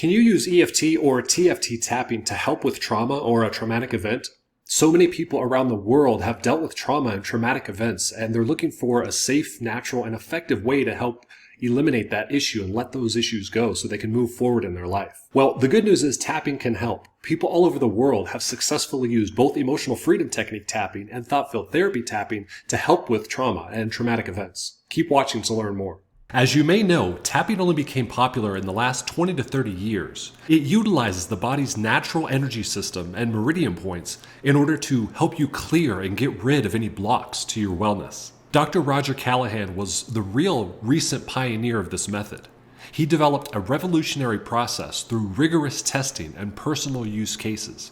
Can you use EFT or TFT tapping to help with trauma or a traumatic event? So many people around the world have dealt with trauma and traumatic events, and they're looking for a safe, natural, and effective way to help eliminate that issue and let those issues go so they can move forward in their life. Well, the good news is tapping can help. People all over the world have successfully used both emotional freedom technique tapping and thought-field therapy tapping to help with trauma and traumatic events. Keep watching to learn more. As you may know, tapping only became popular in the last 20 to 30 years. It utilizes the body's natural energy system and meridian points in order to help you clear and get rid of any blocks to your wellness. Dr. Roger Callahan was the real recent pioneer of this method. He developed a revolutionary process through rigorous testing and personal use cases.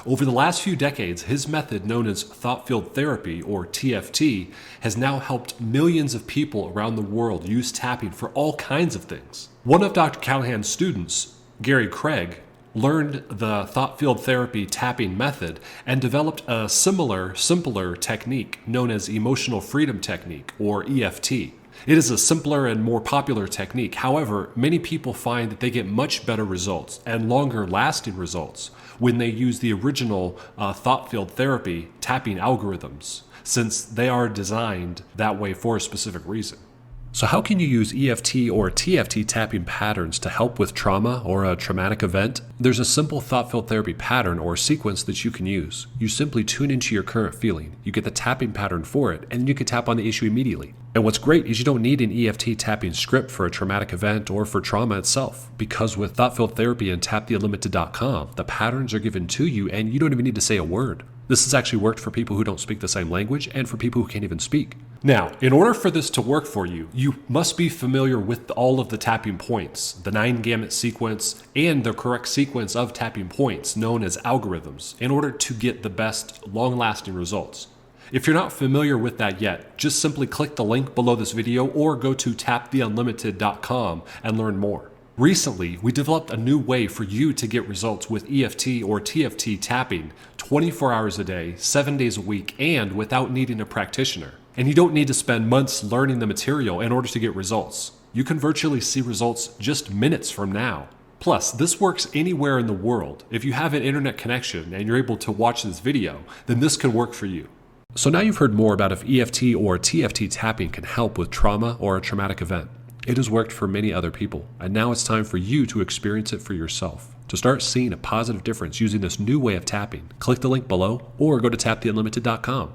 Over the last few decades, his method, known as thought field therapy or TFT, has now helped millions of people around the world use tapping for all kinds of things. One of Dr. Callahan's students, Gary Craig, learned the thought field therapy tapping method and developed a similar, simpler technique known as emotional freedom technique or EFT. It is a simpler and more popular technique. However, many people find that they get much better results and longer lasting results when they use the original thought field therapy tapping algorithms, since they are designed that way for a specific reason. So how can you use EFT or TFT tapping patterns to help with trauma or a traumatic event? There's a simple thought field therapy pattern or sequence that you can use. You simply tune into your current feeling. You get the tapping pattern for it, and you can tap on the issue immediately. And what's great is you don't need an EFT tapping script for a traumatic event or for trauma itself, because with Thought Field Therapy and TapTheUnlimited.com, the patterns are given to you and you don't even need to say a word. This has actually worked for people who don't speak the same language and for people who can't even speak. Now, in order for this to work for you, you must be familiar with all of the tapping points, the 9-gamut sequence, and the correct sequence of tapping points known as algorithms in order to get the best long-lasting results. If you're not familiar with that yet, just simply click the link below this video or go to taptheunlimited.com and learn more. Recently, we developed a new way for you to get results with EFT or TFT tapping 24 hours a day, 7 days a week, and without needing a practitioner. And you don't need to spend months learning the material in order to get results. You can virtually see results just minutes from now. Plus, this works anywhere in the world. If you have an internet connection and you're able to watch this video, then this can work for you. So now you've heard more about if EFT or TFT tapping can help with trauma or a traumatic event. It has worked for many other people, and now it's time for you to experience it for yourself. To start seeing a positive difference using this new way of tapping, click the link below or go to taptheunlimited.com.